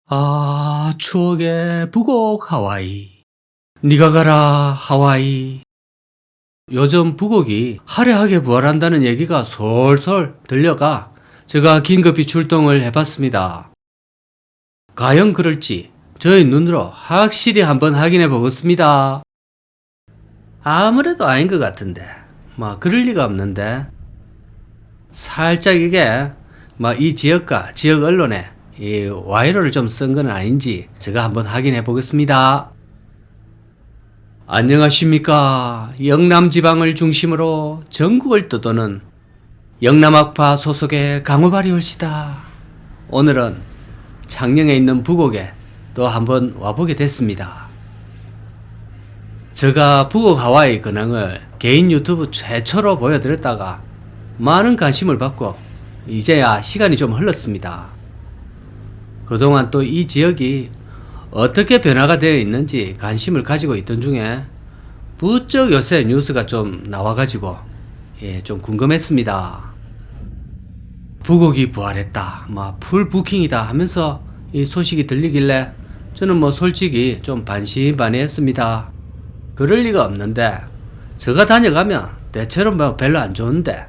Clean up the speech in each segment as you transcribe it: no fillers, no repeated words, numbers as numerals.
아, 추억의 북옥 하와이. 니가 가라 하와이. 요즘 북옥이 화려하게 부활한다는 얘기가 솔솔 들려가 제가 긴급히 출동을 해봤습니다. 과연 그럴지 저희 눈으로 확실히 한번 확인해 보겠습니다. 아무래도 아닌 것 같은데 그럴 리가 없는데 살짝 이게 이 지역과 지역 언론에 이 와이러를 좀 쓴 건 아닌지 제가 한번 확인해 보겠습니다. 안녕하십니까. 영남지방을 중심으로 전국을 떠도는 영남학파 소속의 강호발이 올시다. 오늘은 창녕에 있는 북옥에 또 한번 와보게 됐습니다. 제가 북옥 하와이 근황을 개인 유튜브 최초로 보여드렸다가 많은 관심을 받고 이제야 시간이 좀 흘렀습니다. 그동안 또 이 지역이 어떻게 변화가 되어 있는지 관심을 가지고 있던 중에 부쩍 요새 뉴스가 좀 나와가지고 좀 궁금했습니다. 북옥이 부활했다, 풀 부킹이다 하면서 이 소식이 들리길래 저는 솔직히 좀 반신반의했습니다. 그럴 리가 없는데 제가 다녀가면 대체로 별로 안 좋은데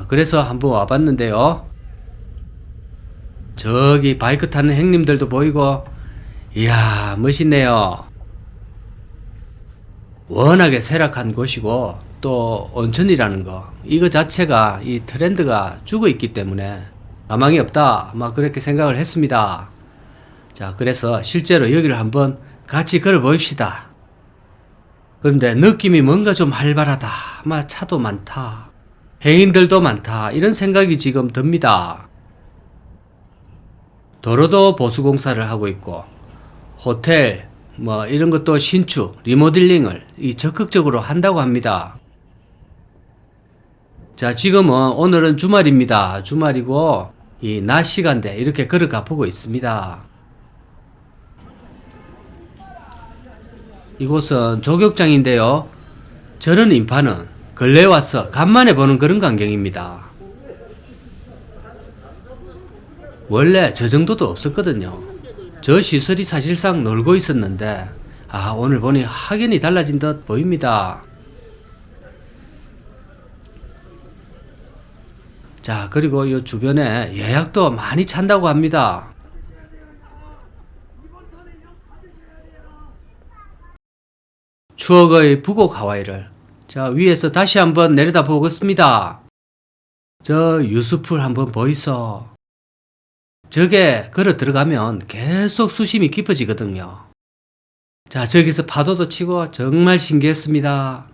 그래서 한번 와봤는데요. 저기 바이크 타는 형님들도 보이고 이야 멋있네요. 워낙에 세락한 곳이고 또 온천이라는 거 이거 자체가 이 트렌드가 죽어 있기 때문에 가망이 없다 그렇게 생각을 했습니다. 자, 그래서 실제로 여기를 한번 같이 걸어 보입시다. 그런데 느낌이 뭔가 좀 활발하다, 차도 많다, 행인들도 많다, 이런 생각이 지금 듭니다. 도로도 보수공사를 하고 있고 호텔 이런 것도 신축 리모델링을 적극적으로 한다고 합니다. 자, 지금은 오늘은 주말입니다. 주말이고 이 낮 시간대 이렇게 걸어가 보고 있습니다. 이곳은 조격장인데요. 저런 인파는 근래에 와서 간만에 보는 그런 광경입니다. 원래 저 정도도 없었거든요. 저 시설이 사실상 놀고 있었는데 오늘 보니 확연히 달라진 듯 보입니다. 자, 그리고 이 주변에 예약도 많이 찬다고 합니다. 추억의 북옥 하와이를 자 위에서 다시 한번 내려다 보겠습니다. 저 유수풀 한번 보이소. 저게 걸어 들어가면 계속 수심이 깊어지거든요. 자, 저기서 파도도 치고 정말 신기했습니다.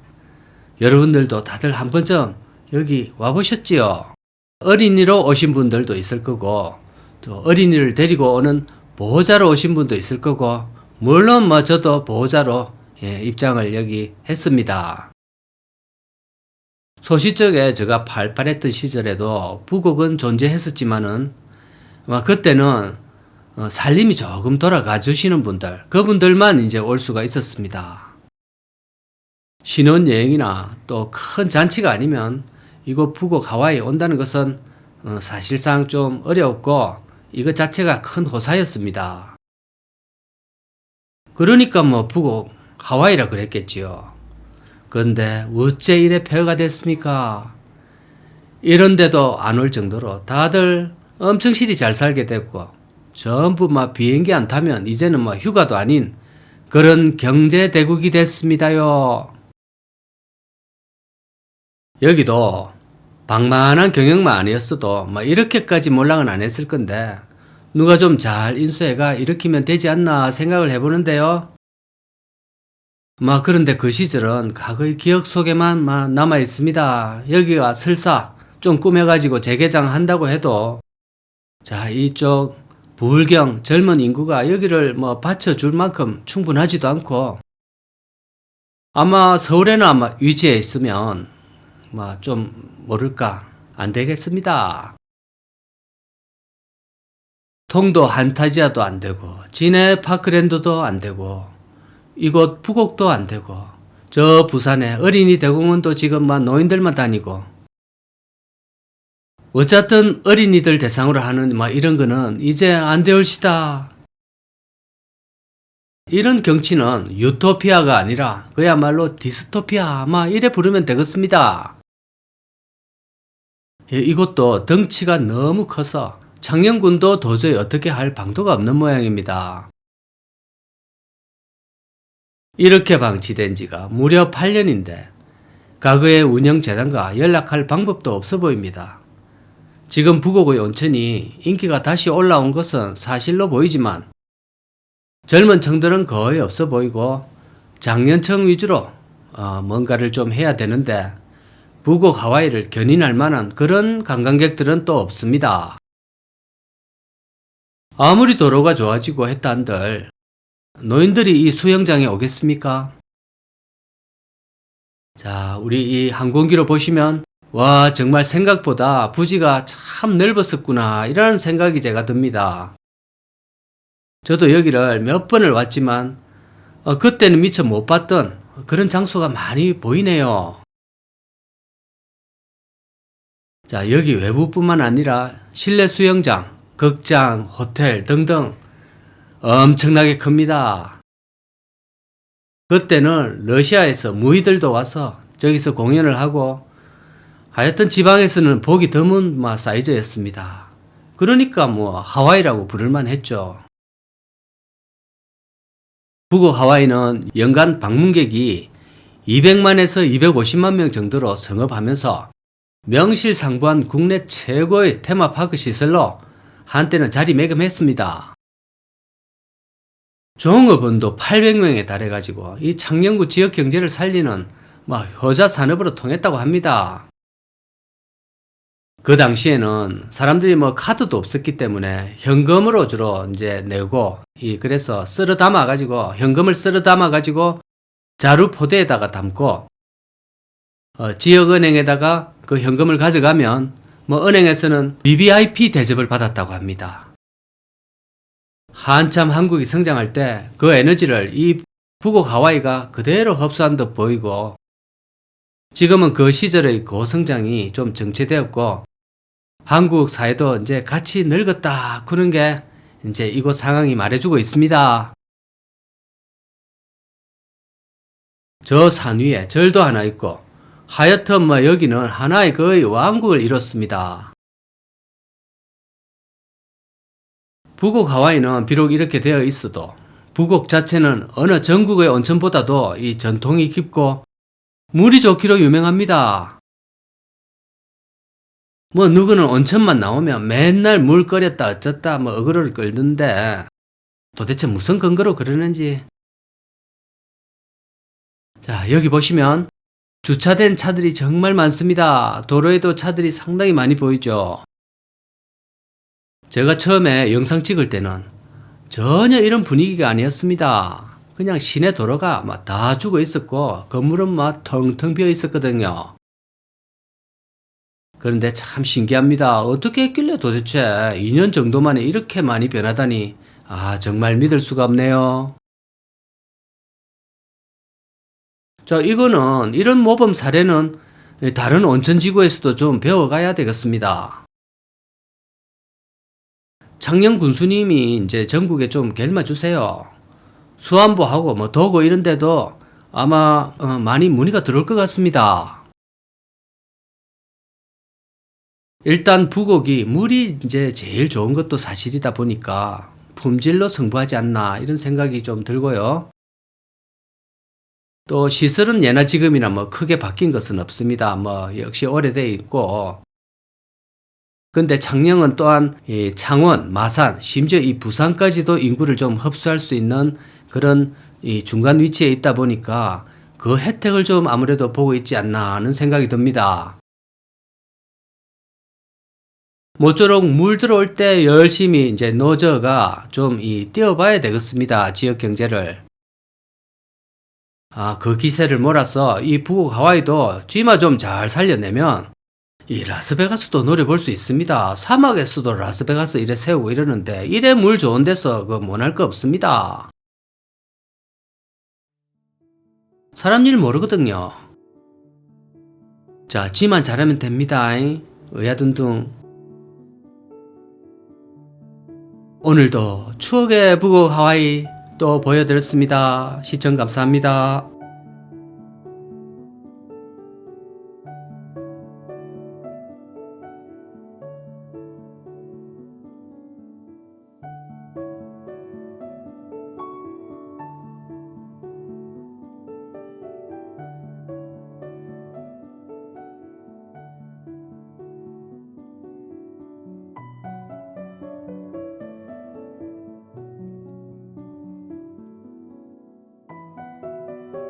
여러분들도 다들 한 번쯤 여기 와보셨지요? 어린이로 오신 분들도 있을 거고 또 어린이를 데리고 오는 보호자로 오신 분도 있을 거고 물론 저도 보호자로 입장을 여기 했습니다. 소시적에 제가 팔팔했던 시절에도 북옥은 존재했었지만은 그때는 살림이 조금 돌아가 주시는 분들, 그분들만 이제 올 수가 있었습니다. 신혼여행이나 또 큰 잔치가 아니면 이곳 북옥 하와이 온다는 것은 사실상 좀 어려웠고 이것 자체가 큰 호사였습니다. 그러니까 북옥 하와이라 그랬겠지요. 그런데 어째 이래 폐허가 됐습니까? 이런데도 안 올 정도로 다들 엄청 실이 잘 살게 됐고 전부 비행기 안 타면 이제는 휴가도 아닌 그런 경제 대국이 됐습니다요. 여기도 방만한 경영만 아니었어도 이렇게까지 몰락은 안 했을 건데 누가 좀 잘 인수해가 일으키면 되지 않나 생각을 해보는데요. 그런데 그 시절은 과거의 기억 속에만 남아 있습니다. 여기가 설사 좀 꾸며가지고 재개장한다고 해도 자, 이쪽 부울경 젊은 인구가 여기를 받쳐줄 만큼 충분하지도 않고 아마 서울에는 위치해 있으면 좀 모를까 안 되겠습니다. 통도 한타지아도 안 되고 진해 파크랜드도 안 되고 이곳 북옥도 안 되고 저 부산의 어린이 대공원도 지금 노인들만 다니고 어쨌든 어린이들 대상으로 하는 이런 거는 이제 안 되올시다. 이런 경치는 유토피아가 아니라 그야말로 디스토피아 이래 부르면 되겠습니다. 이곳도 덩치가 너무 커서 창녕군도 도저히 어떻게 할 방도가 없는 모양입니다. 이렇게 방치된 지가 무려 8년인데 과거의 운영재단과 연락할 방법도 없어 보입니다. 지금 부곡의 온천이 인기가 다시 올라온 것은 사실로 보이지만 젊은 층들은 거의 없어 보이고 장년층 위주로 뭔가를 좀 해야 되는데 부곡 하와이를 견인할 만한 그런 관광객들은 또 없습니다. 아무리 도로가 좋아지고 했다 한들 노인들이 이 수영장에 오겠습니까? 자, 우리 이 항공기로 보시면 와, 정말 생각보다 부지가 참 넓었었구나 이런 생각이 제가 듭니다. 저도 여기를 몇 번을 왔지만 그때는 미처 못 봤던 그런 장소가 많이 보이네요. 자, 여기 외부뿐만 아니라 실내 수영장, 극장, 호텔 등등 엄청나게 큽니다. 그때는 러시아에서 무희들도 와서 저기서 공연을 하고 하여튼 지방에서는 보기 드문 사이즈였습니다. 그러니까 하와이라고 부를만 했죠. 부곡 하와이는 연간 방문객이 200만에서 250만 명 정도로 성업하면서 명실상부한 국내 최고의 테마파크 시설로 한때는 자리매김했습니다. 종업원도 800명에 달해가지고 이 창녕구 지역 경제를 살리는 효자 산업으로 통했다고 합니다. 그 당시에는 사람들이 카드도 없었기 때문에 현금으로 주로 이제 내고 그래서 쓸어 담아가지고 현금을 쓸어 담아가지고 자루 포대에다가 담고 지역은행에다가 그 현금을 가져가면 은행에서는 VVIP 대접을 받았다고 합니다. 한참 한국이 성장할 때 그 에너지를 이 부곡 하와이가 그대로 흡수한 듯 보이고 지금은 그 시절의 고성장이 좀 정체되었고 한국 사회도 이제 같이 늙었다 그런 게 이제 이곳 상황이 말해주고 있습니다. 저 산 위에 절도 하나 있고 하여튼 여기는 하나의 거의 왕국을 이뤘습니다. 부곡 하와이는 비록 이렇게 되어 있어도 부곡 자체는 어느 전국의 온천보다도 이 전통이 깊고 물이 좋기로 유명합니다. 누구는 온천만 나오면 맨날 물 끓였다 어쩌다 어그로를 끌던데 도대체 무슨 근거로 그러는지. 자, 여기 보시면 주차된 차들이 정말 많습니다. 도로에도 차들이 상당히 많이 보이죠. 제가 처음에 영상 찍을 때는 전혀 이런 분위기가 아니었습니다. 그냥 시내 도로가 다 죽어 있었고 건물은 텅텅 비어 있었거든요. 그런데 참 신기합니다. 어떻게 했길래 도대체 2년 정도 만에 이렇게 많이 변하다니 정말 믿을 수가 없네요. 자, 이런 모범 사례는 다른 온천지구에서도 좀 배워가야 되겠습니다. 창녕 군수님이 이제 전국에 좀 갤마 주세요. 수안보하고 도고 이런 데도 아마 많이 문의가 들어올 것 같습니다. 일단 부곡이 물이 이제 제일 좋은 것도 사실이다 보니까 품질로 승부하지 않나 이런 생각이 좀 들고요. 또 시설은 예나 지금이나 크게 바뀐 것은 없습니다. 역시 오래되어 있고. 근데 창녕은 또한 이 창원, 마산, 심지어 이 부산까지도 인구를 좀 흡수할 수 있는 그런 이 중간 위치에 있다 보니까 그 혜택을 좀 아무래도 보고 있지 않나 하는 생각이 듭니다. 모쪼록 물 들어올 때 열심히 이제 노저가 좀 띄워봐야 되겠습니다. 지역 경제를. 그 기세를 몰아서 이 부곡 하와이도 쥐마 좀 잘 살려내면 이 라스베가스도 노려볼 수 있습니다. 사막에서도 라스베가스 이래 세우고 이러는데 이래 물 좋은 데서 못할 거 없습니다. 사람 일 모르거든요. 자, 쥐만 잘하면 됩니다. 의야둔둥. 오늘도 추억의 부곡 하와이 또 보여드렸습니다. 시청 감사합니다.